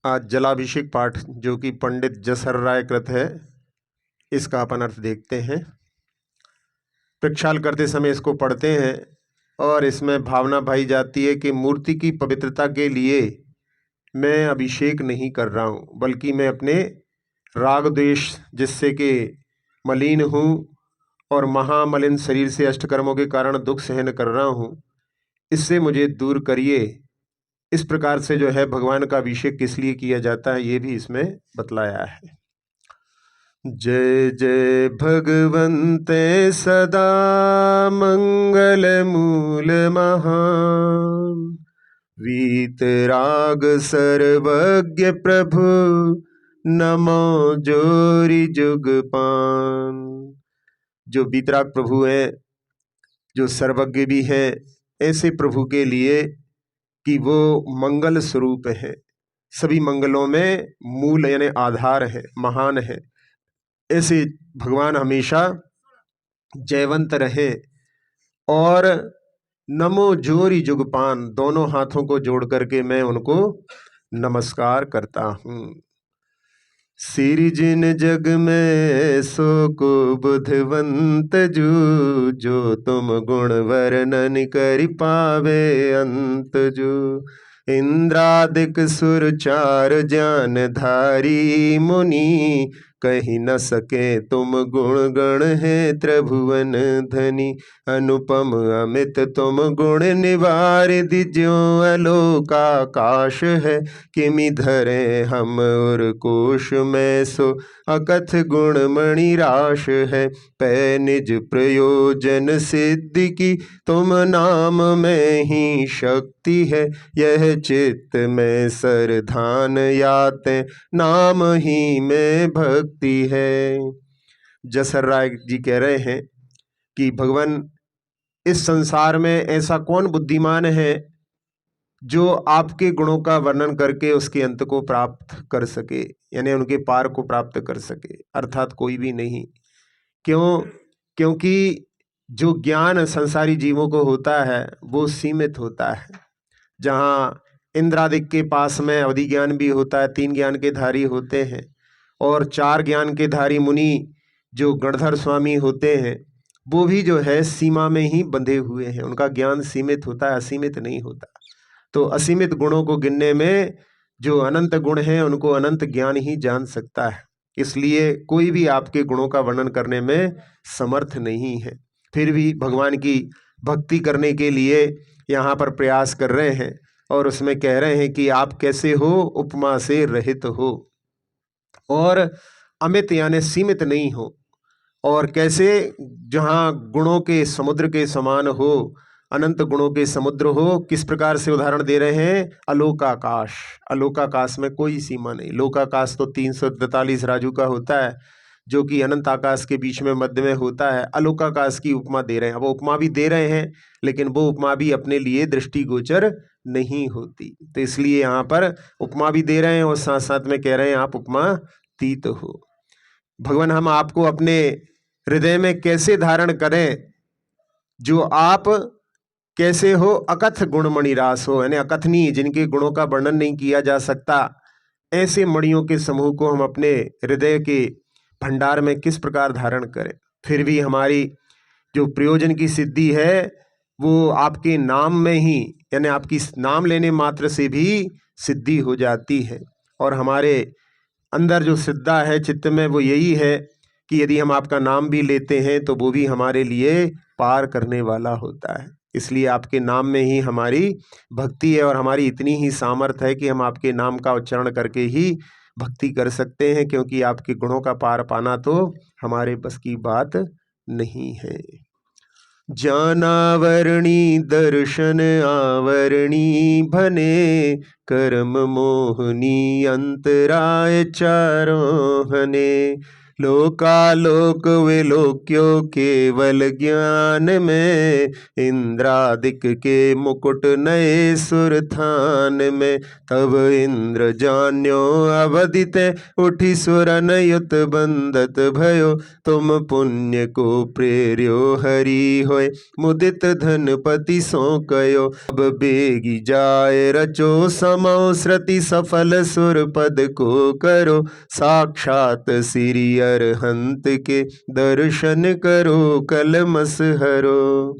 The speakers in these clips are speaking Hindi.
आज जलाभिषेक पाठ जो कि पंडित जसहर राय कृत है, इसका अपन अर्थ देखते हैं। प्रक्षाल करते समय इसको पढ़ते हैं और इसमें भावना भाई जाती है कि मूर्ति की पवित्रता के लिए मैं अभिषेक नहीं कर रहा हूँ, बल्कि मैं अपने राग द्वेष जिससे कि मलिन हूँ और महामलिन शरीर से अष्टकर्मों के कारण दुख सहन कर रहा हूँ, इससे मुझे दूर करिए। इस प्रकार से जो है भगवान का अभिषेक किस लिए किया जाता है, ये भी इसमें बतलाया है। जय जय भगवन्ते सदा मंगल मूल महान, वीतराग सर्वज्ञ प्रभु नमो जोरी जुगपान। जो वीतराग प्रभु हैं, जो सर्वज्ञ भी हैं, ऐसे प्रभु के लिए कि वो मंगल स्वरूप है, सभी मंगलों में मूल यानी आधार है, महान है। ऐसे भगवान हमेशा जयवंत रहे। और नमो जोरी जुगपान, दोनों हाथों को जोड़ करके मैं उनको नमस्कार करता हूँ। सिरि जिन जग में सो को बुधवंत जू, जो तुम गुण वर्णन करि पावे अंत जू। इंद्रादिक सुर चार ज्ञान धारी मुनि, कही न सके तुम गुण गण है त्रिभुवन धनी। अनुपम अमित तुम गुण निवार दिज्यो, अलोकाकाश है किमि धरे हम और कोश में। सो अकथ गुण मणि राश है, पै निज प्रयोजन सिद्धि की तुम नाम में ही शक्ति है। यह चित्त में सरधान याते नाम ही में भक्ति है। जसहर राय जी कह रहे हैं कि भगवान इस संसार में ऐसा कौन बुद्धिमान है जो आपके गुणों का वर्णन करके उसके अंत को प्राप्त कर सके, यानी उनके पार को प्राप्त कर सके। अर्थात कोई भी नहीं। क्यों? क्योंकि जो ज्ञान संसारी जीवों को होता है वो सीमित होता है। जहाँ इंद्रादिक के पास में अवधि ज्ञान भी होता है, 3 ज्ञान के धारी होते हैं, और 4 ज्ञान के धारी मुनि जो गणधर स्वामी होते हैं, वो भी जो है सीमा में ही बंधे हुए हैं। उनका ज्ञान सीमित होता है, असीमित नहीं होता। तो असीमित गुणों को गिनने में जो अनंत गुण हैं उनको अनंत ज्ञान ही जान सकता है। इसलिए कोई भी आपके गुणों का वर्णन करने में समर्थ नहीं है। फिर भी भगवान की भक्ति करने के लिए यहाँ पर प्रयास कर रहे हैं और उसमें कह रहे हैं कि आप कैसे हो, उपमा से रहित हो और अमित यानी सीमित नहीं हो, और कैसे जहाँ गुणों के समुद्र के समान हो, अनंत गुणों के समुद्र हो। किस प्रकार से उदाहरण दे रहे हैं? अलोकाकाश। अलोकाकाश में कोई सीमा नहीं। लोकाकाश तो 343 राजू का होता है, जो कि अनंत आकाश के बीच में मध्य में होता है। अलोकाकाश की उपमा दे रहे हैं। अब उपमा भी दे रहे हैं, लेकिन वो उपमा भी अपने लिए दृष्टिगोचर नहीं होती। तो इसलिए यहाँ पर उपमा भी दे रहे हैं और साथ साथ में कह रहे हैं आप उपमा तीत हो। भगवान, हम आपको अपने हृदय में कैसे धारण करें? जो आप कैसे हो? अकथ गुण मणि रास हो, यानी अकथनीय, जिनके गुणों का वर्णन नहीं किया जा सकता, ऐसे मणियों के समूह को हम अपने हृदय के भंडार में किस प्रकार धारण करें? फिर भी हमारी जो प्रयोजन की सिद्धि है वो आपके नाम में ही, यानी आपकी नाम लेने मात्र से भी सिद्धि हो जाती है। और हमारे अंदर जो श्रद्धा है चित्त में वो यही है कि यदि हम आपका नाम भी लेते हैं तो वो भी हमारे लिए पार करने वाला होता है। इसलिए आपके नाम में ही हमारी भक्ति है और हमारी इतनी ही सामर्थ्य है कि हम आपके नाम का उच्चारण करके ही भक्ति कर सकते हैं, क्योंकि आपके गुणों का पार पाना तो हमारे बस की बात नहीं है। ज्ञानावरणी दर्शन आवरणी भने, कर्म मोहनी अंतराय चारों हने। लोकालोक विलोक्यो केवल ज्ञान में, इंद्रादिक के मुकुट नए सुरथान में। तब इंद्र जान्यो अवदित उठी सुरन युत बंदत भयो, तुम पुण्य को प्रेर्यो हरि होय, मुदित धनपति सो कयो। अब बेगी जाय रचो समो श्रुति, सफल सुर पद को करो, साक्षात श्री अरहंत के दर्शन करो, कलमस हरो।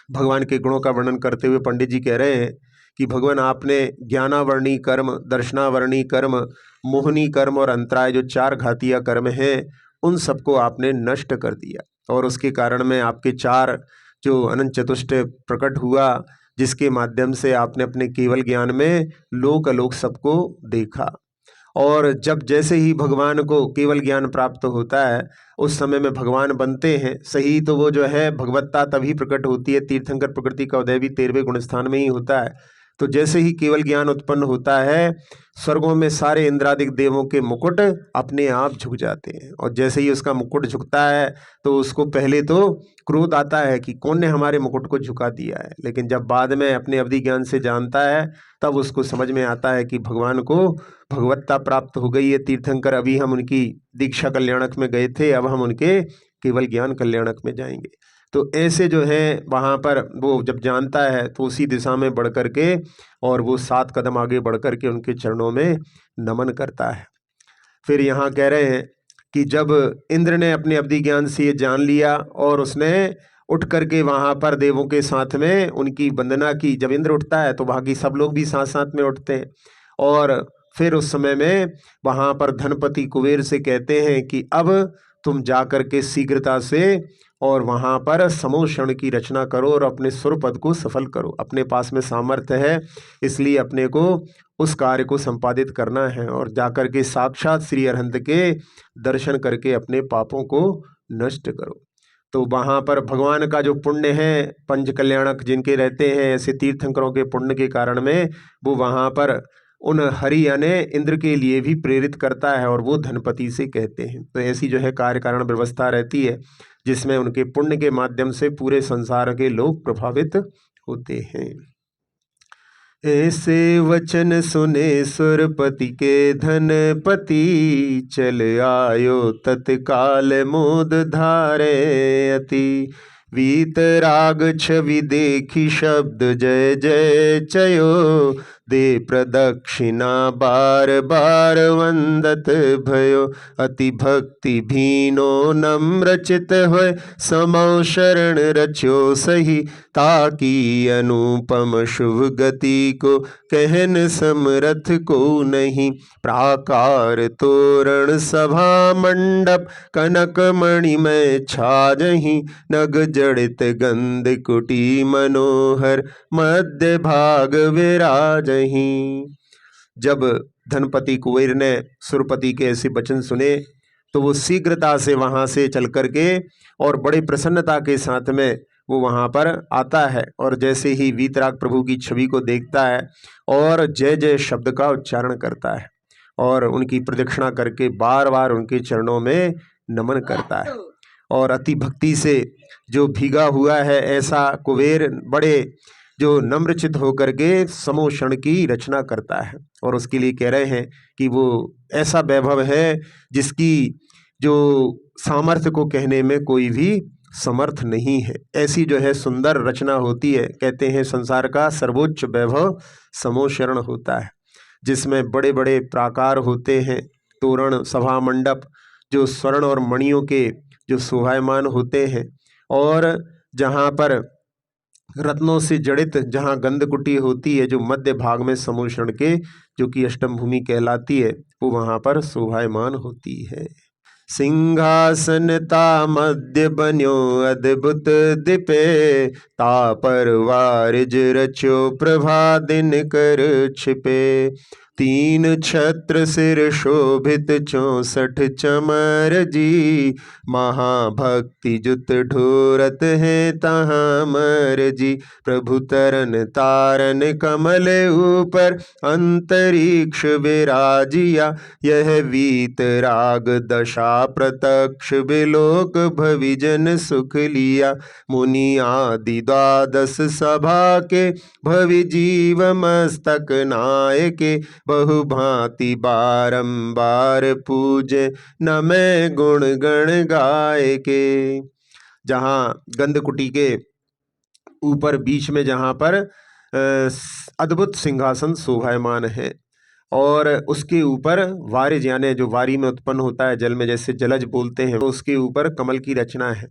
भगवान के गुणों का वर्णन करते हुए पंडित जी कह रहे हैं कि भगवान आपने ज्ञानावर्णी कर्म, दर्शनावर्णी कर्म, मोहनी कर्म और अंतराय जो 4 घातीय कर्म हैं, उन सबको आपने नष्ट कर दिया। और उसके कारण में आपके 4 जो अनंत चतुष्ट प्रकट हुआ, जिसके माध्यम से आपने अपने केवल ज्ञान में लोक अलोक सबको देखा। और जब जैसे ही भगवान को केवल ज्ञान प्राप्त होता है, उस समय में भगवान बनते हैं सही, तो वो जो है भगवत्ता तभी प्रकट होती है। तीर्थंकर प्रकृति का उदय भी 13वें गुण स्थान में ही होता है। तो जैसे ही केवल ज्ञान उत्पन्न होता है, स्वर्गों में सारे इंद्रादिक देवों के मुकुट अपने आप झुक जाते हैं। और जैसे ही उसका मुकुट झुकता है तो उसको पहले तो क्रोध आता है कि कौन ने हमारे मुकुट को झुका दिया है, लेकिन जब बाद में अपने अवधि ज्ञान से जानता है, तब उसको समझ में आता है कि भगवान को भगवत्ता प्राप्त हो गई है। तीर्थंकर अभी हम उनकी दीक्षा कल्याणक में गए थे, अब हम उनके केवल ज्ञान कल्याणक में जाएंगे। तो ऐसे जो है वहाँ पर वो जब जानता है तो उसी दिशा में बढ़ कर के, और वो 7 कदम आगे बढ़ कर के उनके चरणों में नमन करता है। फिर यहाँ कह रहे हैं कि जब इंद्र ने अपने अवधि ज्ञान से ये जान लिया और उसने उठ करके वहाँ पर देवों के साथ में उनकी वंदना की। जब इंद्र उठता है तो बाकी सब लोग भी साथ साथ में उठते हैं। और फिर उस समय में वहाँ पर धनपति कुबेर से कहते हैं कि अब तुम जा कर के शीघ्रता से और वहाँ पर समोषण की रचना करो और अपने सुर पद को सफल करो। अपने पास में सामर्थ्य है, इसलिए अपने को उस कार्य को संपादित करना है और जाकर के साक्षात श्री अरहंत के दर्शन करके अपने पापों को नष्ट करो। तो वहाँ पर भगवान का जो पुण्य है, पंच कल्याणक जिनके रहते हैं, ऐसे तीर्थंकरों के पुण्य के कारण में वो वहाँ पर उन हरि यानी इंद्र के लिए भी प्रेरित करता है और वो धनपति से कहते हैं। तो ऐसी जो है कार्य कारण व्यवस्था रहती है, जिसमें उनके पुण्य के माध्यम से पूरे संसार के लोग प्रभावित होते हैं। ऐसे वचन सुने सुरपति के धनपति, चल आयो तत्काल मोद धारे अति। वीतराग छवि देखी शब्द जय जय चयो, दे प्रदक्षिणा बार बार वंदत भयो। अति भक्ति भीनो नम्र चित होय, समौ शरण रच्यो सही। ताकि अनुपम शुभ गति को, कहन समरथ को नहीं। प्राकार तोरण सभा मंडप, कनक मणिमय छाजहि। नग जड़ित गंध कुटी मनोहर, मध्य भाग विराजहि। जब धनपति कुबेर ने सुरपति के ऐसे वचन सुने तो वो शीघ्रता से वहाँ से चल करके और बड़े प्रसन्नता के साथ में वो वहाँ पर आता है। और जैसे ही वीतराग प्रभु की छवि को देखता है और जय जय शब्द का उच्चारण करता है और उनकी प्रदक्षिणा करके बार बार उनके चरणों में नमन करता है। और अति भक्ति से जो भीगा हुआ है ऐसा कुबेर बड़े जो नम्रचित होकर के समोषण की रचना करता है। और उसके लिए कह रहे हैं कि वो ऐसा वैभव है जिसकी जो सामर्थ्य को कहने में कोई भी समर्थ नहीं है। ऐसी जो है सुंदर रचना होती है। कहते हैं संसार का सर्वोच्च वैभव समोषण होता है, जिसमें बड़े बड़े प्राकार होते हैं, तोरण सभा मंडप जो स्वर्ण और मणियों के जो शोभायमान होते हैं, और जहाँ पर रत्नों से जड़ित जहाँ गंधकुटी होती है, जो मध्य भाग में समोषण के जो कि अष्टम भूमि कहलाती है, वो वहाँ पर शोभायमान होती है। सिंहासन ता मध्य बन्यो अद्भुत दिपे, ता पर वारिज रच्यो प्रभा दिन कर छिपे। तीन छत्र सिर शोभित 64 चमर जी, महाभक्ति जुत ढोरत है तहाँ मर जी। प्रभु तरन तारन कमल ऊपर, अंतरिक्ष विराजिया, यह वीत राग दशा प्रत्यक्ष विलोक भविजन सुख लिया। मुनि आदि द्वादश सभा के, भवि जीव मस्तक नायके, बहु भांति बारंबार पूजे, न मैं गुण गण गाय के। जहाँ गंधकुटी के ऊपर बीच में जहाँ पर अद्भुत सिंहासन शोभायमान है, और उसके ऊपर वारिज यानी जो वारी में उत्पन्न होता है जल में, जैसे जलज बोलते हैं, तो उसके ऊपर कमल की रचना है,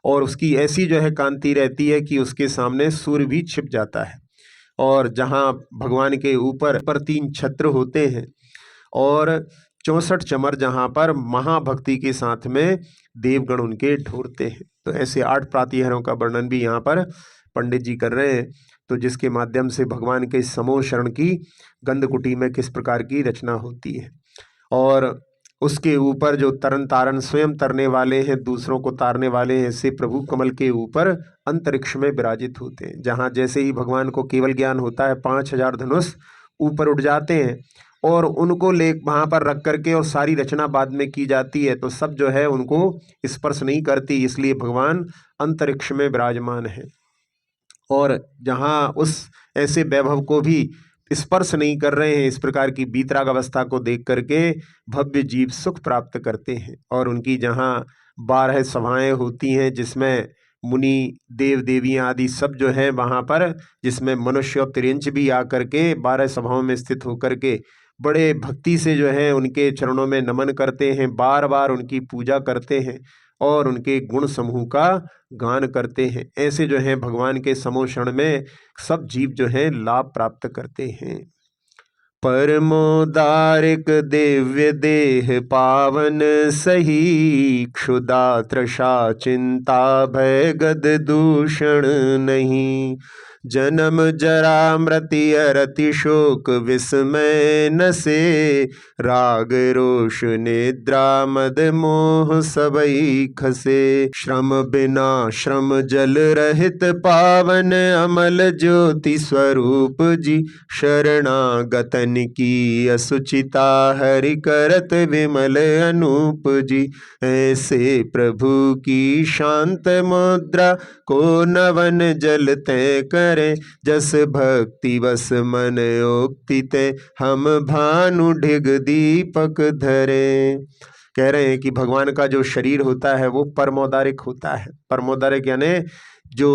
और उसकी ऐसी जो है कांति रहती है कि उसके सामने सूर्य भी छिप जाता है। और जहाँ भगवान के ऊपर तीन छत्र होते हैं और 64 चमर जहाँ पर महाभक्ति के साथ में देवगण उनके ढोरते हैं। तो ऐसे 8 प्रातिहारों का वर्णन भी यहाँ पर पंडित जी कर रहे हैं, तो जिसके माध्यम से भगवान के समूह शरण की गंधकुटी में किस प्रकार की रचना होती है। और उसके ऊपर जो तरन तारन स्वयं तरने वाले हैं, दूसरों को तारने वाले हैं, ऐसे प्रभु कमल के ऊपर अंतरिक्ष में विराजित होते हैं। जहाँ जैसे ही भगवान को केवल ज्ञान होता है 5000 धनुष ऊपर उठ जाते हैं, और उनको ले वहाँ पर रख करके और सारी रचना बाद में की जाती है, तो सब जो है उनको स्पर्श नहीं करती, इसलिए भगवान अंतरिक्ष में विराजमान है। और जहाँ उस ऐसे वैभव को भी स्पर्श नहीं कर रहे हैं, इस प्रकार की बीतराग अवस्था को देख करके भव्य जीव सुख प्राप्त करते हैं। और उनकी जहाँ 12 सभाएं होती हैं, जिसमें मुनि देव देवियाँ आदि सब जो है वहाँ पर, जिसमें मनुष्य और तिर्यंच भी आकर के 12 सभाओं में स्थित होकर के बड़े भक्ति से जो है उनके चरणों में नमन करते हैं, बार बार उनकी पूजा करते हैं और उनके गुण समूह का गान करते हैं। ऐसे जो है भगवान के समूह शरण में सब जीव जो है लाभ प्राप्त करते हैं। परमोदारिक दिव्य देह पावन सही, क्षुदा तृषा चिंता भय गद दूषण नहीं। जन्म जरा मृति अरति शोक विस्मय नसे, राग रोष निद्रा मद मोह सबई खसे। श्रम बिना श्रम जल रहित पावन अमल ज्योति स्वरूप जी, शरणागतन की असुचिता हरि करत विमल अनूप जी। ऐसे प्रभु की शांत मुद्रा को नवन जल तय करे, जस भक्ति बस मन उक्ति ते हम भानु ढिग दीपक धरे। कह रहे हैं कि भगवान का जो शरीर होता है वो परमोदारिक होता है। परमोदारिक यानी जो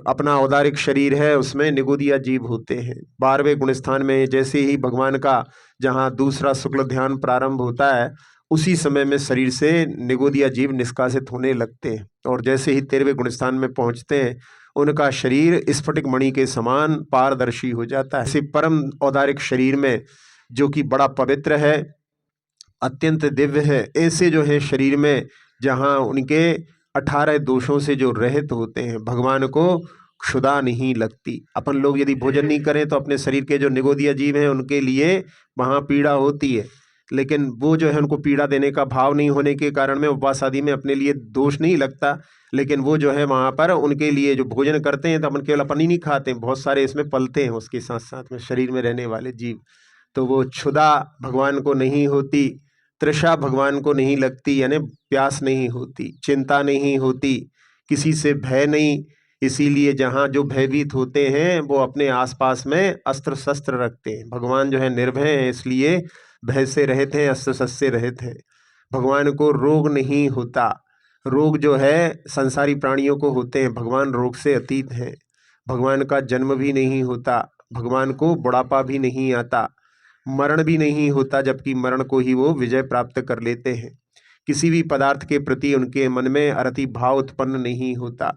अपना औदारिक शरीर है उसमें निगोदिया जीव होते हैं। 12वें गुणस्थान में जैसे ही भगवान का जहाँ दूसरा शुक्ल ध्यान प्रारंभ होता है, उसी समय में शरीर से निगोदिया जीव निष्कासित होने लगते हैं, और जैसे ही 13वें गुणस्थान में पहुँचते हैं उनका शरीर स्फटिक मणि के समान पारदर्शी हो जाता है। इसी परम औदारिक शरीर में जो कि बड़ा पवित्र है, अत्यंत दिव्य है, ऐसे जो है शरीर में जहाँ उनके 18 दोषों से जो रहित होते हैं, भगवान को क्षुधा नहीं लगती। अपन लोग यदि भोजन नहीं करें तो अपने शरीर के जो निगोदिया जीव हैं उनके लिए वहाँ पीड़ा होती है, लेकिन वो जो है उनको पीड़ा देने का भाव नहीं होने के कारण में उपवास आदि में अपने लिए दोष नहीं लगता, लेकिन वो जो है वहाँ पर उनके लिए जो भोजन करते हैं तो अपन केवल अपन ही नहीं खाते, बहुत सारे इसमें पलते हैं उसके साथ साथ में शरीर में रहने वाले जीव। तो वो क्षुधा भगवान को नहीं होती, तृषा भगवान को नहीं लगती, यानी प्यास नहीं होती, चिंता नहीं होती, किसी से भय नहीं। इसीलिए जहाँ जो भयभीत होते हैं वो अपने आसपास में अस्त्र शस्त्र रखते हैं। भगवान जो है निर्भय हैं, इसलिए भय से रहित हैं, अस्त्र शस्त्र से रहित हैं। भगवान को रोग नहीं होता। रोग जो है संसारी प्राणियों को होते हैं, भगवान रोग से अतीत हैं। भगवान का जन्म भी नहीं होता, भगवान को बुढ़ापा भी नहीं आता, मरण भी नहीं होता, जबकि मरण को ही वो विजय प्राप्त कर लेते हैं। किसी भी पदार्थ के प्रति उनके मन में अरति भाव उत्पन्न नहीं होता।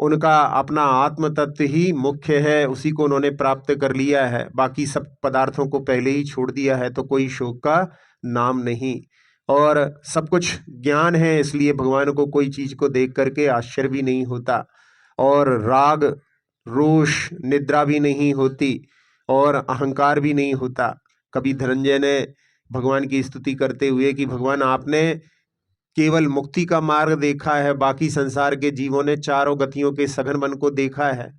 उनका अपना आत्म तत्व ही मुख्य है, उसी को उन्होंने प्राप्त कर लिया है, बाकी सब पदार्थों को पहले ही छोड़ दिया है, तो कोई शोक का नाम नहीं। और सब कुछ ज्ञान है, इसलिए भगवान को कोई चीज़ को देख करके आश्चर्य भी नहीं होता, और राग रोष निद्रा भी नहीं होती, और अहंकार भी नहीं होता। कभी धनंजय ने भगवान की स्तुति करते हुए कि भगवान आपने केवल मुक्ति का मार्ग देखा है, बाकी संसार के जीवों ने चारों गतियों के सघन मन को देखा है।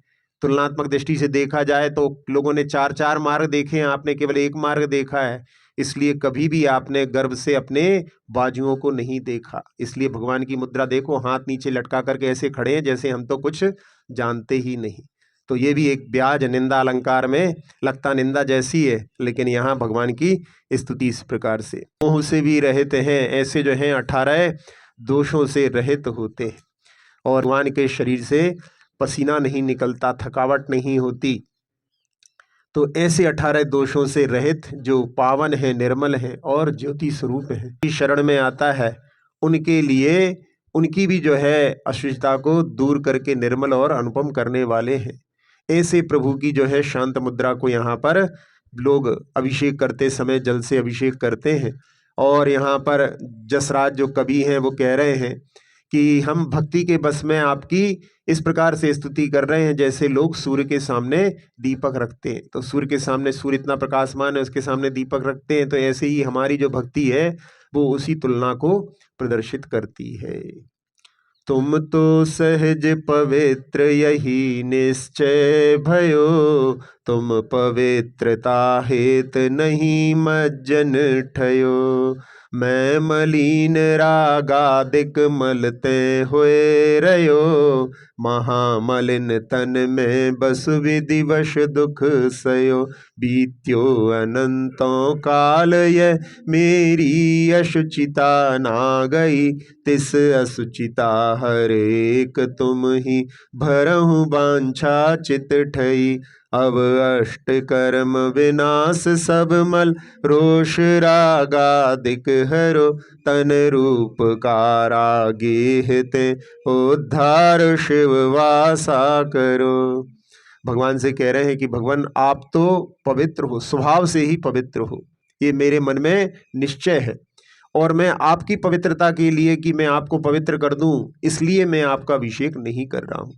तुलनात्मक दृष्टि से देखा जाए तो लोगों ने चार चार मार्ग देखे हैं, आपने केवल एक मार्ग देखा है। इसलिए कभी भी आपने गर्व से अपने बाजुओं को नहीं देखा। इसलिए भगवान की मुद्रा देखो, हाथ नीचे लटका करके ऐसे खड़े हैं जैसे हम तो कुछ जानते ही नहीं। तो ये भी एक ब्याज निंदा अलंकार में लगता निंदा जैसी है, लेकिन यहाँ भगवान की स्तुति इस प्रकार से, मोह से भी रहित हैं, ऐसे जो हैं 18 दोषों से रहित होते हैं और भगवान के शरीर से पसीना नहीं निकलता, थकावट नहीं होती। तो ऐसे 18 दोषों से रहित जो पावन है, निर्मल है और ज्योति स्वरूप है, शरण में आता है, उनके लिए उनकी भी जो है अशुचिता को दूर करके निर्मल और अनुपम करने वाले हैं। ऐसे प्रभु की जो है शांत मुद्रा को यहाँ पर लोग अभिषेक करते समय जल से अभिषेक करते हैं। और यहाँ पर जसराज जो कवि हैं वो कह रहे हैं कि हम भक्ति के बस में आपकी इस प्रकार से स्तुति कर रहे हैं जैसे लोग सूर्य के सामने दीपक रखते हैं। तो सूर्य के सामने, सूर्य इतना प्रकाशमान है, उसके सामने दीपक रखते हैं। तो ऐसे ही हमारी जो भक्ति है वो उसी तुलना को प्रदर्शित करती है। तुम तो सहज पवित्र यही निश्चय भयो, तुम पवित्रता हेत नहीं मज्जन ठयो। मैं मलिन रागादिक मलते हुए रयो, महामलिन तन में बस विधिवश दुख सयो। बीत्यो अनंतों काल यह मेरी अशुचिता ना गई, तिस असुचिता हर एक तुम ही भरहु वांछा चित ठई। अब अष्ट कर्म विनाश सब मल, रोष रागादिक हरो, तन रूप कारागेहते उद्धार शिव वासा करो। भगवान से कह रहे हैं कि भगवान आप तो पवित्र हो, स्वभाव से ही पवित्र हो, ये मेरे मन में निश्चय है। और मैं आपकी पवित्रता के लिए कि मैं आपको पवित्र कर दूं, इसलिए मैं आपका अभिषेक नहीं कर रहा हूं।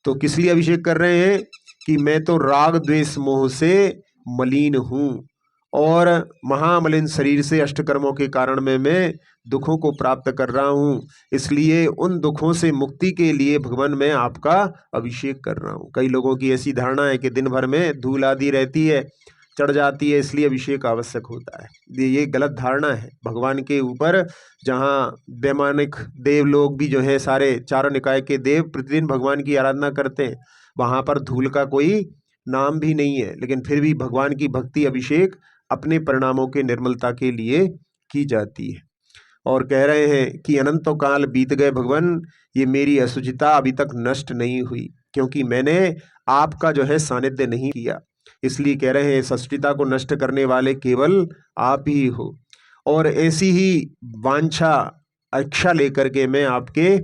तो किस लिए अभिषेक कर रहे हैं कि मैं तो राग द्वेष मोह से मलिन हूं और महामलिन शरीर से अष्टकर्मों के कारण में मैं दुखों को प्राप्त कर रहा हूं। इसलिए उन दुखों से मुक्ति के लिए भगवान मैं आपका अभिषेक कर रहा हूं। कई लोगों की ऐसी धारणा है कि दिन भर में धूल आदि रहती है, चढ़ जाती है, इसलिए अभिषेक आवश्यक होता है। ये गलत धारणा है। भगवान के ऊपर जहाँ वैमानिक देव लोग भी जो है, सारे चारों निकाय के देव प्रतिदिन भगवान की आराधना करते हैं, वहाँ पर धूल का कोई नाम भी नहीं है, लेकिन फिर भी भगवान की भक्ति अभिषेक अपने परिणामों के निर्मलता के लिए की जाती है। और कह रहे हैं कि अनंतों काल बीत गए भगवान, ये मेरी असुचिता अभी तक नष्ट नहीं हुई, क्योंकि मैंने आपका जो है सानिध्य नहीं किया। इसलिए कह रहे हैं असुचिता को नष्ट करने वाले केवल आप ही हो। और ऐसी ही वांछा इच्छा लेकर के मैं आपके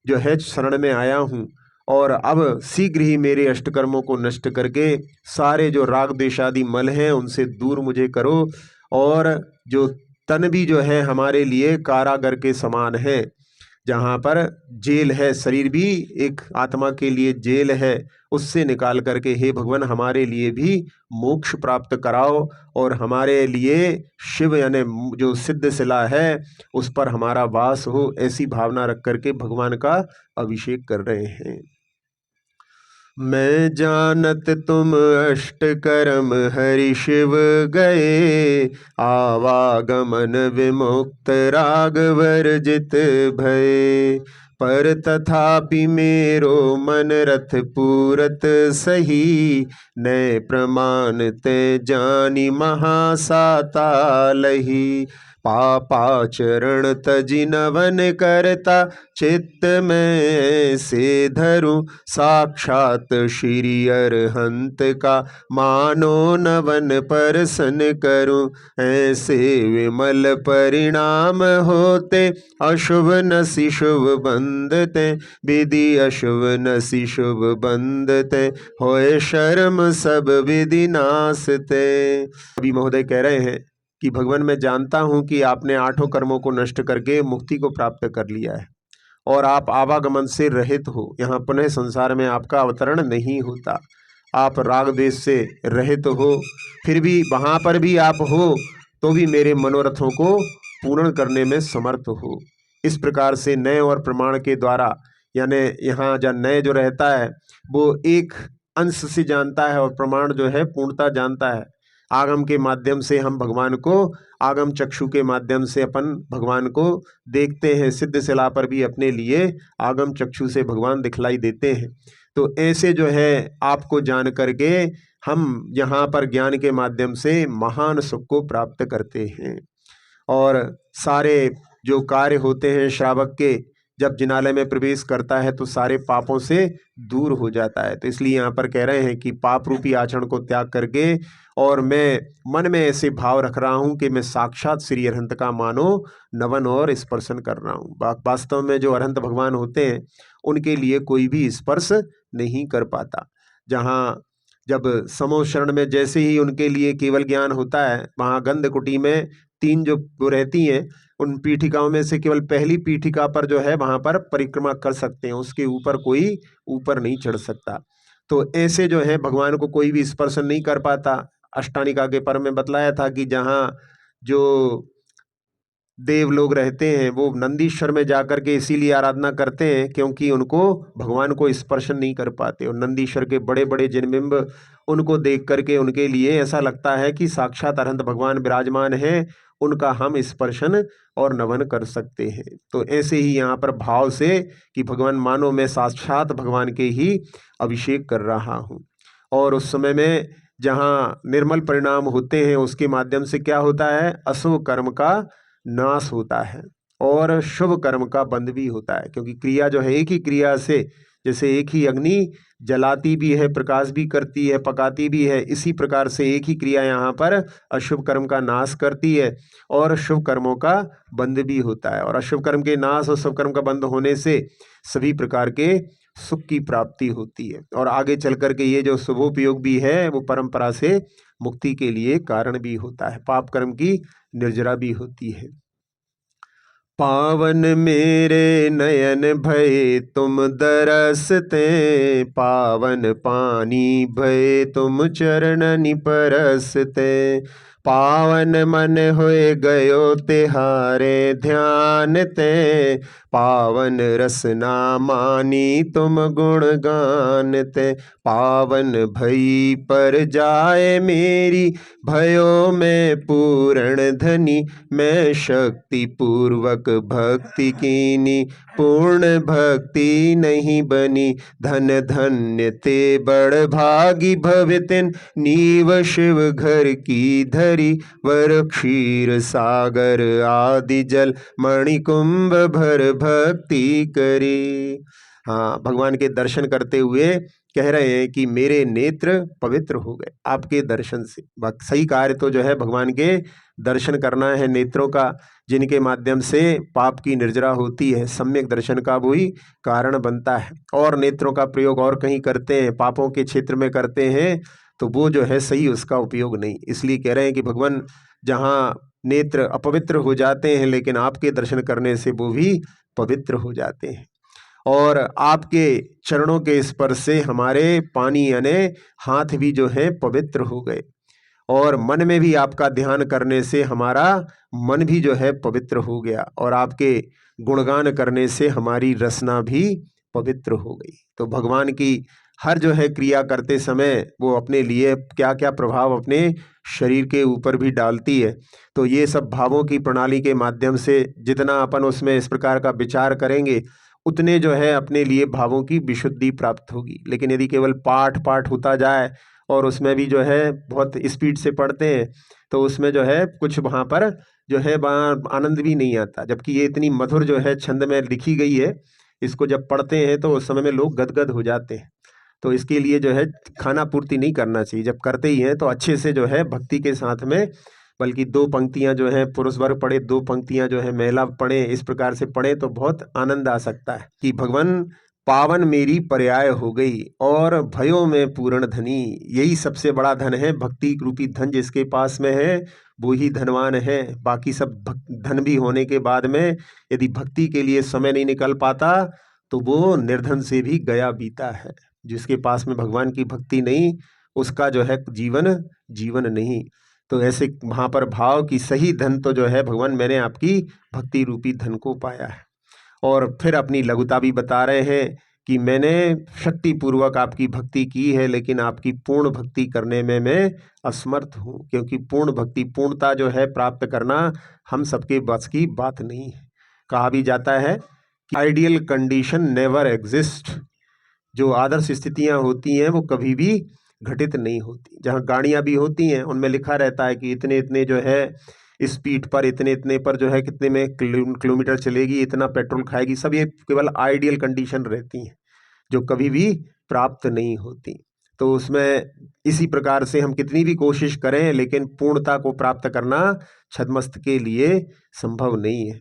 जो है शरण में आया हूँ। और अब शीघ्र ही मेरे अष्टकर्मों को नष्ट करके सारे जो राग द्वेषादि मल हैं उनसे दूर मुझे करो। और जो तन भी जो है हमारे लिए कारागर के समान है, जहाँ पर जेल है, शरीर भी एक आत्मा के लिए जेल है, उससे निकाल करके हे भगवान हमारे लिए भी मोक्ष प्राप्त कराओ और हमारे लिए शिव यानी जो सिद्ध शिला है उस पर हमारा वास हो। ऐसी भावना रख करके भगवान का अभिषेक कर रहे हैं। मैं जानत तुम अष्ट कर्म हरि शिव गए, आवागमन विमुक्त राग वर्जित भय। पर तथापि मेरो मन रथ पूरत सही, नए प्रमाण ते जानी महासाता लही। पापाचरण तजि नवन करता, चित्त में से धरूं साक्षात श्री अरहंत का, मानो नवन परसन करूं। ऐसे विमल परिणाम होते, अशुभ नसि शुभ बंधते, विधि अशुभ नसि शुभ बंधते, होए शर्म सब विधि नासते। अभी महोदय कह रहे हैं कि भगवान मैं जानता हूं कि आपने आठों कर्मों को नष्ट करके मुक्ति को प्राप्त कर लिया है और आप आवागमन से रहित हो, यहाँ पुनः संसार में आपका अवतरण नहीं होता। आप राग द्वेष से रहित हो, फिर भी वहाँ पर भी आप हो तो भी मेरे मनोरथों को पूर्ण करने में समर्थ हो। इस प्रकार से नय और प्रमाण के द्वारा, यानी यहाँ जो नय जो रहता है वो एक अंश से जानता है और प्रमाण जो है पूर्णता जानता है। आगम के माध्यम से हम भगवान को, आगम चक्षु के माध्यम से अपन भगवान को देखते हैं। सिद्ध शिला पर भी अपने लिए आगम चक्षु से भगवान दिखलाई देते हैं। तो ऐसे जो है आपको जान करके हम यहाँ पर ज्ञान के माध्यम से महान सुख को प्राप्त करते हैं। और सारे जो कार्य होते हैं श्रावक के, जब जिनालय में प्रवेश करता है तो सारे पापों से दूर हो जाता है। तो इसलिए यहाँ पर कह रहे हैं कि पाप रूपी आचरण को त्याग करके, और मैं मन में ऐसे भाव रख रहा हूँ कि मैं साक्षात श्री अरहंत का मानो नवन और स्पर्शन कर रहा हूँ। वास्तव में जो अरहंत भगवान होते हैं उनके लिए कोई भी स्पर्श नहीं कर पाता। जहाँ जब समो शरण में जैसे ही उनके लिए केवल ज्ञान होता है, वहाँ गंध कुटी में 3 जो रहती हैं उन पीठिकाओं में से केवल पहली पीठिका पर जो है वहाँ पर परिक्रमा कर सकते हैं, उसके ऊपर कोई ऊपर नहीं चढ़ सकता। तो ऐसे जो है भगवान को कोई भी स्पर्श नहीं कर पाता। अष्टानिका के पर्व में बतलाया था कि जहाँ जो देव लोग रहते हैं वो नंदीश्वर में जाकर के इसीलिए आराधना करते हैं क्योंकि उनको भगवान को स्पर्श नहीं कर पाते। और नंदीश्वर के बड़े बड़े जिनबिंब उनको देख करके उनके लिए ऐसा लगता है कि साक्षात अरहंत भगवान विराजमान हैं, उनका हम स्पर्शन और नमन कर सकते हैं। तो ऐसे ही यहाँ पर भाव से कि भगवान मानो मैं साक्षात भगवान के ही अभिषेक कर रहा हूँ। और उस समय में जहाँ निर्मल परिणाम होते हैं उसके माध्यम से क्या होता है, अशुभ कर्म का नाश होता है और शुभ कर्म का बंध भी होता है। क्योंकि क्रिया जो है एक ही क्रिया से, जैसे एक ही अग्नि जलाती भी है, प्रकाश भी करती है, पकाती भी है, इसी प्रकार से एक ही क्रिया यहाँ पर अशुभ कर्म का नाश करती है और शुभ कर्मों का बंध भी होता है। और अशुभ कर्म के नाश और शुभ कर्म का बंध होने से सभी प्रकार के सुख की प्राप्ति होती है। और आगे चल कर के ये जो शुभोपयोग भी है वो परंपरा से मुक्ति के लिए कारण भी होता है, पाप कर्म की निर्जरा भी होती है। पावन मेरे नयन भय तुम दरसते, पावन पानी भय तुम चरणनि परसते, पावन मन होए गयो तिहारे ध्यान ते, पावन रसना मानी तुम गुण गानते, पावन भई पर जाए मेरी भयो में पूर्ण धनी, मैं शक्ति पूर्वक भक्ति कीनी, पूर्ण भक्ति नहीं बनी, धन धन्य ते बड़ भागी भवितिन, नीव शिव घर की धरी, वर क्षीर सागर आदि जल, मणिकुंभ भर भक्ति करी। हाँ, भगवान के दर्शन करते हुए कह रहे हैं कि मेरे नेत्र पवित्र हो गए आपके दर्शन से। सही कार्य तो जो है भगवान के दर्शन करना है नेत्रों का, जिनके माध्यम से पाप की निर्जरा होती है, सम्यक दर्शन का वही कारण बनता है। और नेत्रों का प्रयोग और कहीं करते हैं, पापों के क्षेत्र में करते हैं, तो वो जो है सही उसका उपयोग नहीं। इसलिए कह रहे हैं कि भगवान जहाँ नेत्र अपवित्र हो जाते हैं लेकिन आपके दर्शन करने से वो भी पवित्र हो जाते हैं। और आपके चरणों के स्पर्श से हमारे पानी यानी हाथ भी जो है पवित्र हो गए, और मन में भी आपका ध्यान करने से हमारा मन भी जो है पवित्र हो गया, और आपके गुणगान करने से हमारी रसना भी पवित्र हो गई। तो भगवान की हर जो है क्रिया करते समय वो अपने लिए क्या क्या प्रभाव अपने शरीर के ऊपर भी डालती है। तो ये सब भावों की प्रणाली के माध्यम से जितना अपन उसमें इस प्रकार का विचार करेंगे उतने जो है अपने लिए भावों की विशुद्धि प्राप्त होगी। लेकिन यदि केवल पाठ पाठ होता जाए और उसमें भी जो है बहुत स्पीड से पढ़ते हैं तो उसमें जो है कुछ वहाँ पर जो है आनंद भी नहीं आता। जबकि ये इतनी मधुर जो है छंद में लिखी गई है, इसको जब पढ़ते हैं तो उस समय में लोग गदगद हो जाते हैं। तो इसके लिए जो है खाना पूर्ति नहीं करना चाहिए, जब करते ही हैं तो अच्छे से जो है भक्ति के साथ में, बल्कि 2 पंक्तियां जो है पुरुष वर्ग पढ़े, 2 पंक्तियां जो है महिला पढ़े, इस प्रकार से पढ़े तो बहुत आनंद आ सकता है कि भगवान पावन मेरी पर्याय हो गई और भयो में पूर्ण धनी। यही सबसे बड़ा धन है, भक्ति रूपी धन जिसके पास में है वो ही धनवान है। बाकी सब धन भी होने के बाद में यदि भक्ति के लिए समय नहीं निकल पाता तो वो निर्धन से भी गया बीता है। जिसके पास में भगवान की भक्ति नहीं, उसका जो है जीवन नहीं। तो ऐसे वहाँ पर भाव की सही धन तो जो है भगवान मैंने आपकी भक्ति रूपी धन को पाया है। और फिर अपनी लघुता भी बता रहे हैं कि मैंने शक्ति पूर्वक आपकी भक्ति की है, लेकिन आपकी पूर्ण भक्ति करने में मैं असमर्थ हूँ, क्योंकि पूर्ण भक्ति, पूर्णता जो है प्राप्त करना हम सबके बस की बात नहीं है। कहा भी जाता है कि आइडियल कंडीशन नेवर एग्जिस्ट, जो आदर्श स्थितियां होती हैं वो कभी भी घटित नहीं होती। जहाँ गाड़ियां भी होती हैं उनमें लिखा रहता है कि इतने इतने जो है स्पीड पर, इतने इतने पर जो है कितने में किलोमीटर चलेगी, इतना पेट्रोल खाएगी, सब ये केवल आइडियल कंडीशन रहती हैं जो कभी भी प्राप्त नहीं होती। तो उसमें इसी प्रकार से हम कितनी भी कोशिश करें, लेकिन पूर्णता को प्राप्त करना छद्मस्त के लिए संभव नहीं है।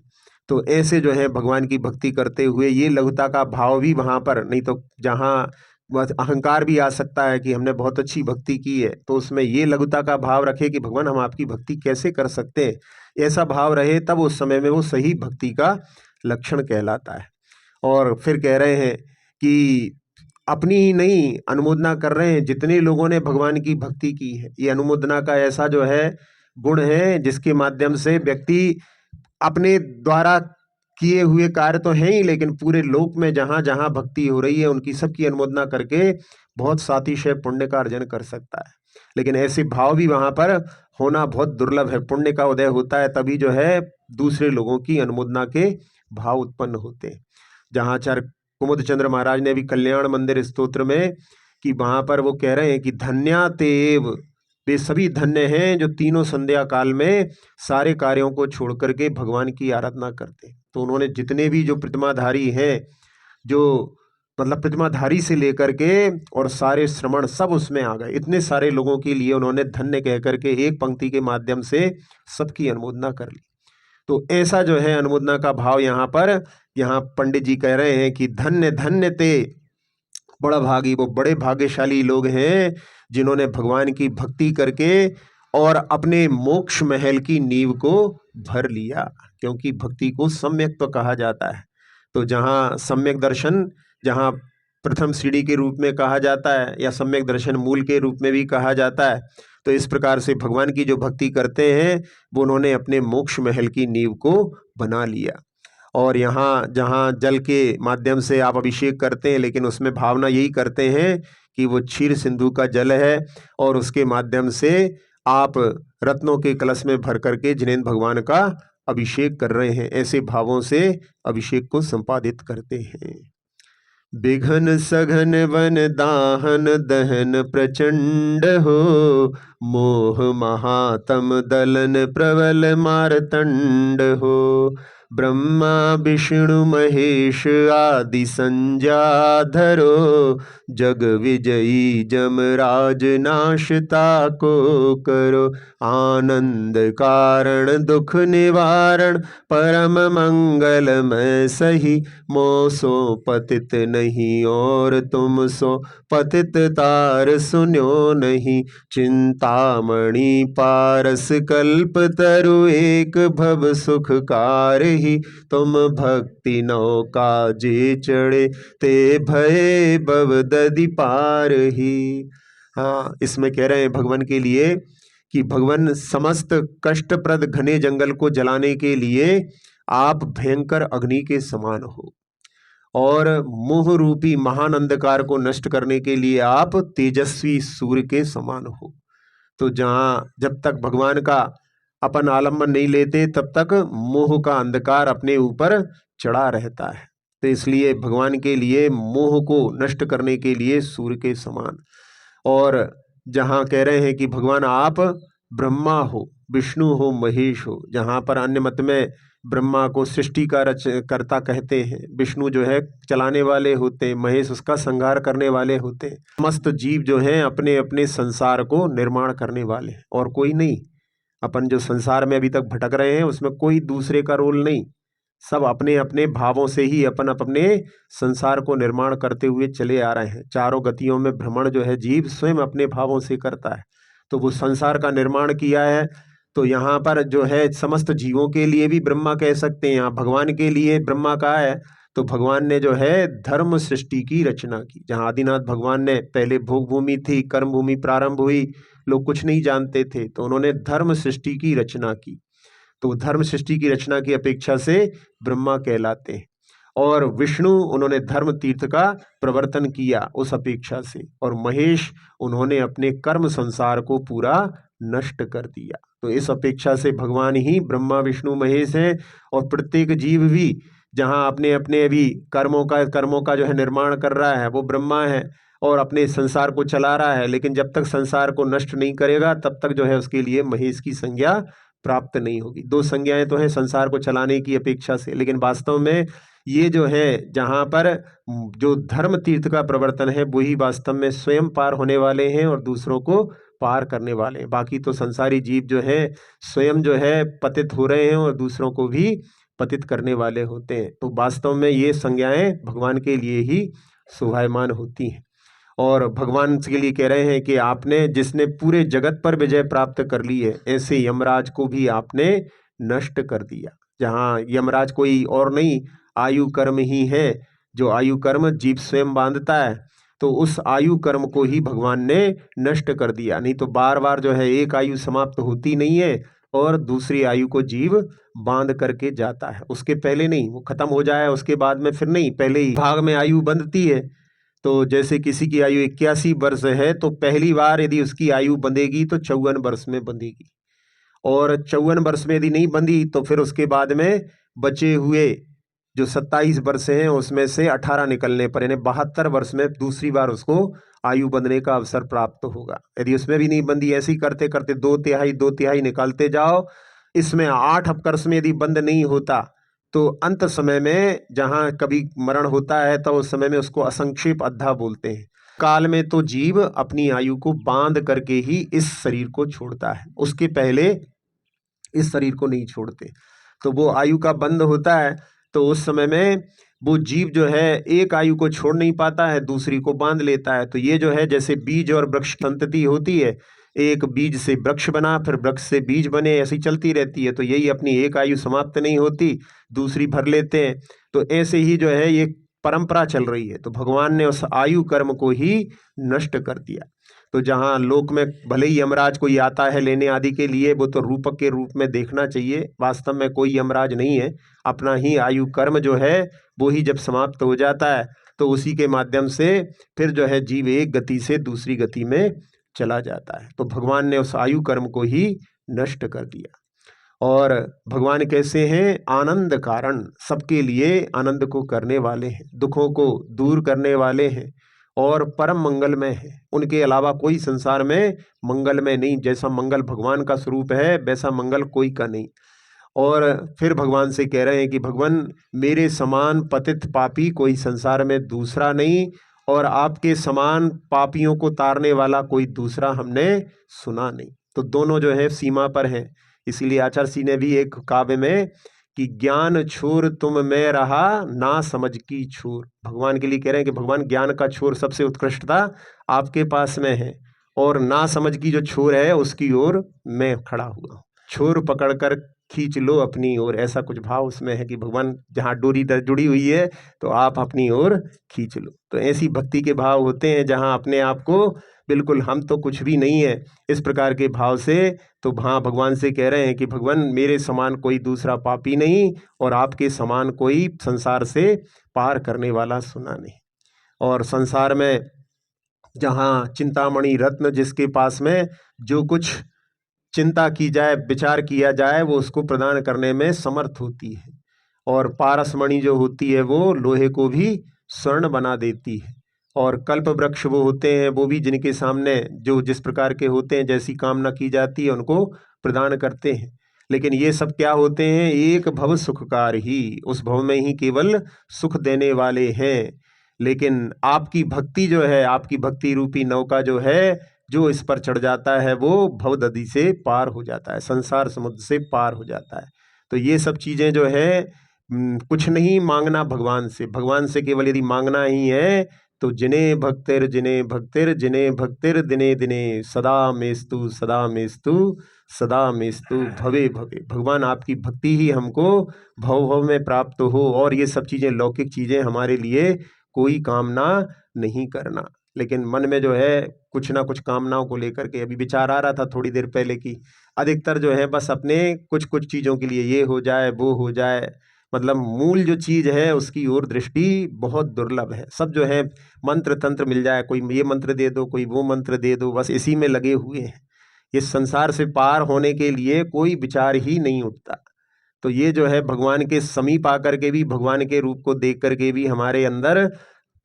तो ऐसे जो है भगवान की भक्ति करते हुए ये लघुता का भाव भी वहाँ पर, नहीं तो जहाँ बस अहंकार भी आ सकता है कि हमने बहुत अच्छी भक्ति की है, तो उसमें ये लघुता का भाव रखे कि भगवान हम आपकी भक्ति कैसे कर सकते हैं, ऐसा भाव रहे, तब उस समय में वो सही भक्ति का लक्षण कहलाता है। और फिर कह रहे हैं कि अपनी ही नहीं अनुमोदना कर रहे हैं, जितने लोगों ने भगवान की भक्ति की है, ये अनुमोदना का ऐसा जो है गुण है जिसके माध्यम से व्यक्ति अपने द्वारा किए हुए कार्य तो हैं ही, लेकिन पूरे लोक में जहाँ जहाँ भक्ति हो रही है उनकी सबकी अनुमोदना करके बहुत सातिशय पुण्य का अर्जन कर सकता है। लेकिन ऐसे भाव भी वहाँ पर होना बहुत दुर्लभ है। पुण्य का उदय होता है तभी जो है दूसरे लोगों की अनुमोदना के भाव उत्पन्न होते हैं। जहाँ आचार्य कुमुद चंद्र महाराज ने भी कल्याण मंदिर स्तोत्र में कि वहाँ पर वो कह रहे हैं कि धन्या तेव, वे सभी धन्य हैं जो तीनों संध्या काल में सारे कार्यों को छोड़ करके भगवान की आराधना करते हैं। तो उन्होंने जितने भी जो प्रतिमाधारी हैं, जो मतलब प्रतिमाधारी से लेकर के और सारे श्रमण सब उसमें आ गए, इतने सारे लोगों के लिए उन्होंने धन्य कह करके एक पंक्ति के माध्यम से सबकी अनुमोदना कर ली। तो ऐसा जो है अनुमोदना का भाव यहाँ पंडित जी कह रहे हैं कि धन्य धन्य ते बड़ा भागी, वो बड़े भाग्यशाली लोग हैं जिन्होंने भगवान की भक्ति करके और अपने मोक्ष महल की नींव को भर लिया, क्योंकि भक्ति को सम्यक तो कहा जाता है। तो जहाँ सम्यक दर्शन, जहाँ प्रथम सीढ़ी के रूप में कहा जाता है या सम्यक दर्शन मूल के रूप में भी कहा जाता है, तो इस प्रकार से भगवान की जो भक्ति करते हैं वो उन्होंने अपने मोक्ष महल की नींव को बना लिया। और यहाँ जहाँ जल के माध्यम से आप अभिषेक करते हैं, लेकिन उसमें भावना यही करते हैं कि वो क्षीर सिंधु का जल है और उसके माध्यम से आप रत्नों के कलश में भर करके जिनेंद्र भगवान का अभिषेक कर रहे हैं, ऐसे भावों से अभिषेक को संपादित करते हैं। बिघन सघन वन दाहन दहन प्रचंड हो, मोह महातम दलन प्रबल मारतंड हो। ब्रह्मा विष्णु महेश आदि संजाधरो, जग विजयी जमराज नाशता को करो। आनंद कारण दुख निवारण, परम मंगलमय सही। मोसो पतित नहीं और तुम सो पतित तार सुन्यो नहीं। चिंतामणि पारस कल्प तरु, एक भव सुख कार ही। तुम भक्ति नौका जे चढ़े, ते भये भव दधि पार ही। हाँ, इसमें कह रहे हैं भगवान के लिए कि भगवान समस्त कष्टप्रद घने जंगल को जलाने के लिए आप भयंकर अग्नि के समान हो, और मोह रूपी महान अंधकार को नष्ट करने के लिए आप तेजस्वी सूर्य के समान हो। तो जहाँ जब तक भगवान का अपन आलम्बन नहीं लेते तब तक मोह का अंधकार अपने ऊपर चढ़ा रहता है। तो इसलिए भगवान के लिए मोह को नष्ट करने के लिए सूर्य के समान। और जहाँ कह रहे हैं कि भगवान आप ब्रह्मा हो, विष्णु हो, महेश हो, जहाँ पर अन्य मत में ब्रह्मा को सृष्टि का कर्ता कहते हैं, विष्णु जो है चलाने वाले होते हैं, महेश उसका संहार करने वाले होते हैं। समस्त जीव जो हैं अपने अपने संसार को निर्माण करने वाले हैं, और कोई नहीं। अपन जो संसार में अभी तक भटक रहे हैं उसमें कोई दूसरे का रोल नहीं, सब अपने अपने भावों से ही अपन अपने संसार को निर्माण करते हुए चले आ रहे हैं। चारों गतियों में भ्रमण जो है जीव स्वयं अपने भावों से करता है, तो वो संसार का निर्माण किया है। तो यहाँ पर जो है समस्त जीवों के लिए भी ब्रह्मा कह सकते हैं, यहाँ भगवान के लिए ब्रह्मा कहा है, तो भगवान ने जो है धर्म सृष्टि की रचना की। जहाँ आदिनाथ भगवान ने पहले भोग भूमि थी, कर्म भूमि प्रारंभ हुई, लोग कुछ नहीं जानते थे, तो उन्होंने धर्म सृष्टि की रचना की। तो धर्म सृष्टि की रचना की अपेक्षा से ब्रह्मा कहलाते हैं। और विष्णु उन्होंने धर्म तीर्थ का प्रवर्तन किया उस अपेक्षा से, और महेश उन्होंने अपने कर्म संसार को पूरा नष्ट कर दिया। तो इस अपेक्षा से भगवान ही ब्रह्मा विष्णु महेश हैं। और प्रत्येक जीव भी जहाँ अपने अपने अभी कर्मों का जो है निर्माण कर रहा है वो ब्रह्मा है, और अपने संसार को चला रहा है। लेकिन जब तक संसार को नष्ट नहीं करेगा तब तक जो है उसके लिए महेश की संज्ञा प्राप्त नहीं होगी। दो संज्ञाएं तो हैं संसार को चलाने की अपेक्षा से, लेकिन वास्तव में ये जो है जहाँ पर जो धर्म तीर्थ का प्रवर्तन है वही वास्तव में स्वयं पार होने वाले हैं और दूसरों को पार करने वाले हैं। बाकी तो संसारी जीव जो है स्वयं जो है पतित हो रहे हैं और दूसरों को भी पतित करने वाले होते हैं। तो वास्तव में ये संज्ञाएं भगवान के लिए ही शोभायमान होती हैं। और भगवान के लिए कह रहे हैं कि आपने जिसने पूरे जगत पर विजय प्राप्त कर ली है, ऐसे यमराज को भी आपने नष्ट कर दिया। जहाँ यमराज कोई और नहीं, आयु कर्म ही है। जो आयु कर्म जीव स्वयं बांधता है, तो उस आयु कर्म को ही भगवान ने नष्ट कर दिया। नहीं तो बार बार जो है एक आयु समाप्त होती नहीं है और दूसरी आयु को जीव बांध करके जाता है। उसके पहले नहीं, वो खत्म हो जाए उसके बाद में फिर नहीं, पहले ही भाग में आयु बंधती है। तो जैसे किसी की आयु 81 वर्ष है तो पहली बार यदि उसकी आयु बंधेगी तो 54 वर्ष में बंधेगी, और 54 वर्ष में यदि नहीं बंधी तो फिर उसके बाद में बचे हुए जो 27 वर्ष हैं उसमें से 18 निकलने पर, यानी 72 वर्ष में दूसरी बार उसको आयु बंधने का अवसर प्राप्त होगा। यदि उसमें भी नहीं बंधी, ऐसे ही करते करते 2 तिहाई निकालते जाओ, इसमें 8 वर्ष में यदि बंद नहीं होता तो अंत समय में जहाँ कभी मरण होता है तो उस समय में उसको असंक्षेप अद्धा बोलते हैं। काल में तो जीव अपनी आयु को बांध करके ही इस शरीर को छोड़ता है, उसके पहले इस शरीर को नहीं छोड़ते। तो वो आयु का बंध होता है तो उस समय में वो जीव जो है एक आयु को छोड़ नहीं पाता है, दूसरी को बांध लेता है। तो ये जो है जैसे बीज और वृक्ष संतति होती है, एक बीज से वृक्ष बना, फिर वृक्ष से बीज बने, ऐसी चलती रहती है। तो यही अपनी एक आयु समाप्त नहीं होती, दूसरी भर लेते हैं। तो ऐसे ही जो है ये परंपरा चल रही है। तो भगवान ने उस आयु कर्म को ही नष्ट कर दिया। तो जहाँ लोक में भले ही यमराज कोई आता है लेने आदि के लिए, वो तो रूपक के रूप में देखना चाहिए, वास्तव में कोई यमराज नहीं है। अपना ही आयु कर्म जो है वो ही जब समाप्त हो जाता है तो उसी के माध्यम से फिर जो है जीव एक गति से दूसरी गति में चला जाता है। तो भगवान ने उस आयु कर्म को ही नष्ट कर दिया। और भगवान कैसे हैं? आनंद कारण, सबके लिए आनंद को करने वाले हैं, दुखों को दूर करने वाले हैं और परम मंगलमय है। उनके अलावा कोई संसार में मंगलमय नहीं। जैसा मंगल भगवान का स्वरूप है वैसा मंगल कोई का नहीं। और फिर भगवान से कह रहे हैं कि भगवान मेरे समान पतित पापी कोई संसार में दूसरा नहीं, और आपके समान पापियों को तारने वाला कोई दूसरा हमने सुना नहीं। तो दोनों जो है सीमा पर हैं। इसीलिए आचार्य सिंह ने भी एक काव्य में कि ज्ञान छोर तुम में रहा, ना समझ की छोर। भगवान के लिए कह रहे हैं कि भगवान ज्ञान का छोर सबसे उत्कृष्टता आपके पास में है, और ना समझ की जो छोर है उसकी ओर मैं खड़ा हुआ हूँ। छोर पकड़कर खींच लो अपनी ओर, ऐसा कुछ भाव उसमें है कि भगवान जहाँ डोरी जुड़ी हुई है तो आप अपनी ओर खींच लो। तो ऐसी भक्ति के भाव होते हैं जहाँ अपने आप को बिल्कुल हम तो कुछ भी नहीं है, इस प्रकार के भाव से। तो हाँ, भगवान से कह रहे हैं कि भगवान मेरे समान कोई दूसरा पापी नहीं, और आपके समान कोई संसार से पार करने वाला सुना नहीं। और संसार में जहाँ चिंतामणि रत्न जिसके पास में जो कुछ चिंता की जाए, विचार किया जाए, वो उसको प्रदान करने में समर्थ होती है। और पारसमणि जो होती है वो लोहे को भी स्वर्ण बना देती है। और कल्प वृक्ष वो होते हैं, वो भी जिनके सामने जो जिस प्रकार के होते हैं, जैसी कामना की जाती है उनको प्रदान करते हैं। लेकिन ये सब क्या होते हैं? एक भव सुखकार ही, उस भव में ही केवल सुख देने वाले हैं। लेकिन आपकी भक्ति जो है, आपकी भक्ति रूपी नौका जो है, जो इस पर चढ़ जाता है वो भवदधि से पार हो जाता है, संसार समुद्र से पार हो जाता है। तो ये सब चीज़ें जो है कुछ नहीं मांगना भगवान से। भगवान से केवल यदि मांगना ही है तो जिने भक्तिर जिने भक्तिर दिने दिने सदा मेस्तु सदा मेस्तु भवे भवे। भगवान आपकी भक्ति ही हमको भव भव में प्राप्त हो, और ये सब चीज़ें लौकिक चीज़ें हमारे लिए कोई कामना नहीं करना। लेकिन मन में जो है कुछ ना कुछ कामनाओं को लेकर के, अभी विचार आ रहा था थोड़ी देर पहले की, अधिकतर जो है बस अपने कुछ कुछ चीज़ों के लिए ये हो जाए वो हो जाए, मतलब मूल जो चीज़ है उसकी ओर दृष्टि बहुत दुर्लभ है। सब जो है मंत्र तंत्र मिल जाए, कोई ये मंत्र दे दो कोई वो मंत्र दे दो, बस इसी में लगे हुए हैं। इस संसार से पार होने के लिए कोई विचार ही नहीं उठता। तो ये जो है भगवान के समीप आकर के भी, भगवान के रूप को देख करके भी हमारे अंदर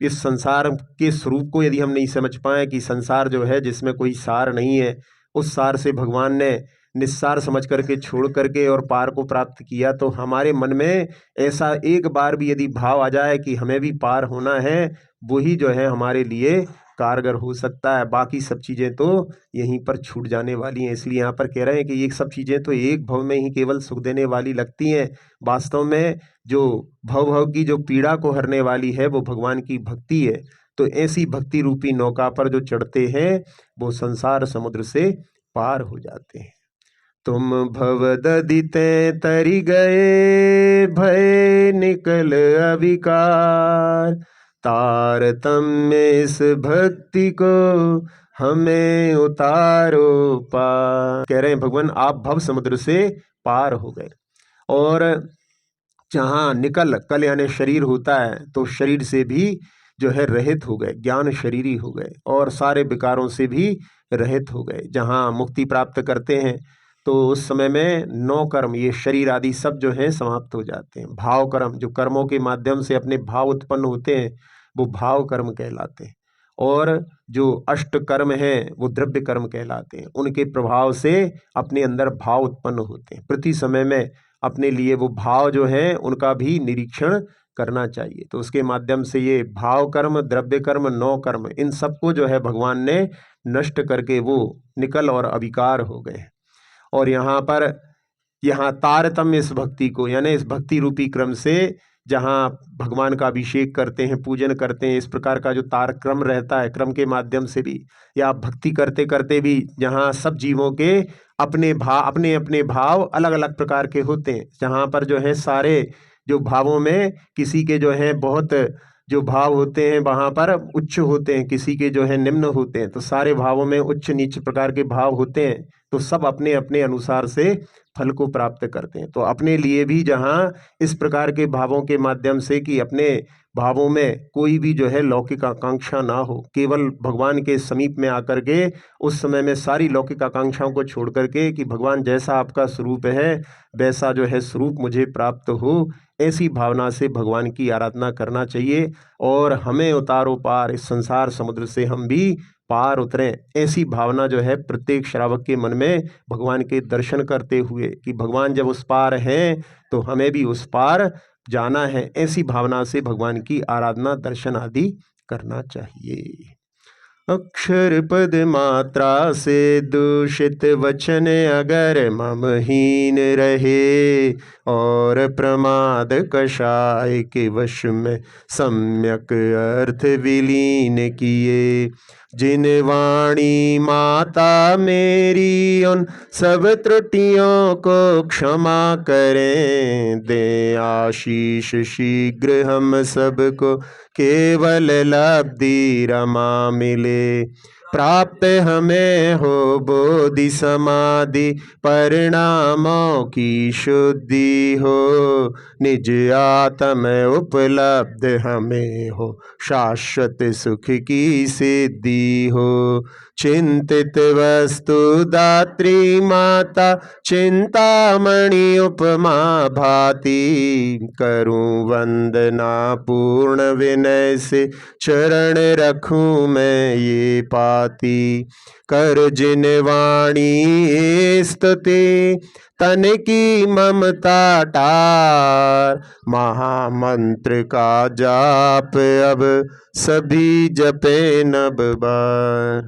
इस संसार के स्वरूप को यदि हम नहीं समझ पाए कि संसार जो है जिसमें कोई सार नहीं है, उस सार से भगवान ने निस्सार समझ करके छोड़ करके और पार को प्राप्त किया, तो हमारे मन में ऐसा एक बार भी यदि भाव आ जाए कि हमें भी पार होना है, वही जो है हमारे लिए कारगर हो सकता है। बाकी सब चीज़ें तो यहीं पर छूट जाने वाली हैं। इसलिए यहाँ पर कह रहे हैं कि ये सब चीज़ें तो एक भव में ही केवल सुख देने वाली लगती हैं। वास्तव में जो भव भव की जो पीड़ा को हरने वाली है वो भगवान की भक्ति है। तो ऐसी भक्ति रूपी नौका पर जो चढ़ते हैं वो संसार समुद्र से पार हो जाते हैं। तुम भवददिते तरि गए, भय निकल अविकार, तारतम्य इस भक्ति को हमें उतारो पार। कह रहे हैं भगवान आप भव समुद्र से पार हो गए, और जहाँ निकल, कल यानी शरीर होता है, तो शरीर से भी जो है रहित हो गए, ज्ञान शरीरी हो गए, और सारे विकारों से भी रहित हो गए। जहाँ मुक्ति प्राप्त करते हैं तो उस समय में 9 कर्म, ये शरीर आदि सब जो हैं समाप्त हो जाते हैं। भाव कर्म, जो कर्मों के माध्यम से अपने भाव उत्पन्न होते हैं, वो भाव कर्म कहलाते हैं। और जो अष्ट कर्म हैं वो द्रव्य कर्म कहलाते हैं। उनके प्रभाव से अपने अंदर भाव उत्पन्न होते हैं। प्रति समय में अपने लिए वो भाव जो हैं उनका भी निरीक्षण करना चाहिए। तो उसके माध्यम से ये भाव कर्म, द्रव्य कर्म, 9 कर्म, इन सबको जो है भगवान ने नष्ट करके वो निकल और अविकार हो गए। और यहाँ तारतम्य इस भक्ति को, यानी इस भक्ति रूपी क्रम से जहाँ भगवान का अभिषेक करते हैं, पूजन करते हैं, इस प्रकार का जो तार क्रम रहता है, क्रम के माध्यम से भी, या भक्ति करते करते भी जहाँ सब जीवों के अपने अपने भाव अलग अलग प्रकार के होते हैं, जहाँ पर जो है सारे जो भावों में किसी के जो है बहुत जो भाव होते हैं वहाँ पर उच्च होते हैं, किसी के जो है निम्न होते हैं। तो सारे भावों में उच्च नीच प्रकार के भाव होते हैं, तो सब अपने अपने अनुसार से फल को प्राप्त करते हैं। तो अपने लिए भी जहाँ इस प्रकार के भावों के माध्यम से कि अपने भावों में कोई भी जो है लौकिक आकांक्षा ना हो, केवल भगवान के समीप में आकर के उस समय में सारी लौकिक आकांक्षाओं को छोड़ करके कि भगवान जैसा आपका स्वरूप है वैसा जो है स्वरूप मुझे प्राप्त हो, ऐसी भावना से भगवान की आराधना करना चाहिए। और हमें उतारो पार, इस संसार समुद्र से हम भी पार उतरें, ऐसी भावना जो है प्रत्येक श्रावक के मन में भगवान के दर्शन करते हुए कि भगवान जब उस पार हैं तो हमें भी उस पार जाना है, ऐसी भावना से भगवान की आराधना, दर्शन आदि करना चाहिए। अक्षर पद मात्रा से दूषित वचन अगर ममहीन रहे, और प्रमाद कषाय के वश में सम्यक अर्थ विलीन किए, जिन वाणी माता मेरी उन सब त्रुटियों को क्षमा करें, दे आशीष शीघ्र हम सबको केवल लब्धि रमा मिले, प्राप्त हमें हो बोधि समाधि परिणामों की शुद्धि हो, निज आत्म उपलब्ध हमें हो शाश्वत सुख की सिद्धि हो, चिंतित वस्तु दात्री माता चिंतामणि उपमा भाति, करूं वंदना पूर्ण विनय से चरण रखूं मैं ये पाती, कर जिन वाणी स्तुति तन की ममता टार, महामंत्र का जाप अब सभी जपे नब बार।